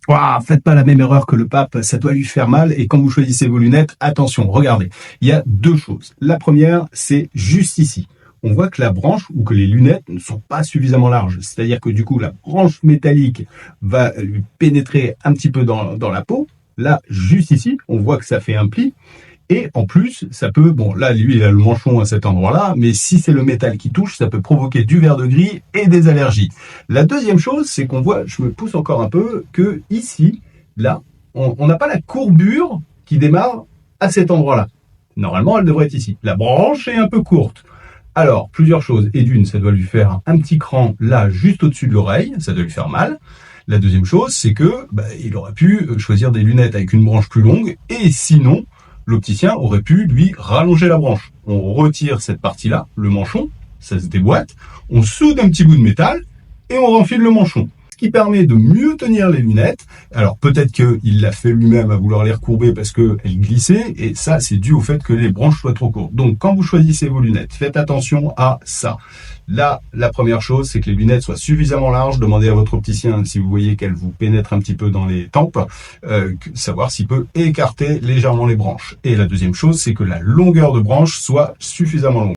Ouah, faites pas la même erreur que le pape, ça doit lui faire mal. Et quand vous choisissez vos lunettes, attention, regardez, il y a deux choses. La première, c'est juste ici. On voit que la branche ou que les lunettes ne sont pas suffisamment larges. C'est-à-dire que du coup, la branche métallique va lui pénétrer un petit peu dans la peau. Là, juste ici, on voit que ça fait un pli. Et en plus, ça peut, bon là, lui, il a le manchon à cet endroit-là, mais si c'est le métal qui touche, ça peut provoquer du vert de gris et des allergies. La deuxième chose, c'est qu'on voit, je me pousse encore un peu, que ici, là, on n'a pas la courbure qui démarre à cet endroit-là. Normalement, elle devrait être ici. La branche est un peu courte. Alors, plusieurs choses. Et d'une, ça doit lui faire un petit cran là, juste au-dessus de l'oreille, ça doit lui faire mal. La deuxième chose, c'est que il aurait pu choisir des lunettes avec une branche plus longue, et sinon, l'opticien aurait pu lui rallonger la branche. On retire cette partie-là, le manchon, ça se déboîte, on soude un petit bout de métal et on renfile le manchon. Ce qui permet de mieux tenir les lunettes. Alors peut-être qu'il l'a fait lui-même à vouloir les recourber parce qu'elles glissaient, et ça c'est dû au fait que les branches soient trop courtes. Donc quand vous choisissez vos lunettes, faites attention à ça. Là, la première chose, c'est que les lunettes soient suffisamment larges. Demandez à votre opticien, si vous voyez qu'elles vous pénètrent un petit peu dans les tempes, savoir s'il peut écarter légèrement les branches. Et la deuxième chose, c'est que la longueur de branche soit suffisamment longue.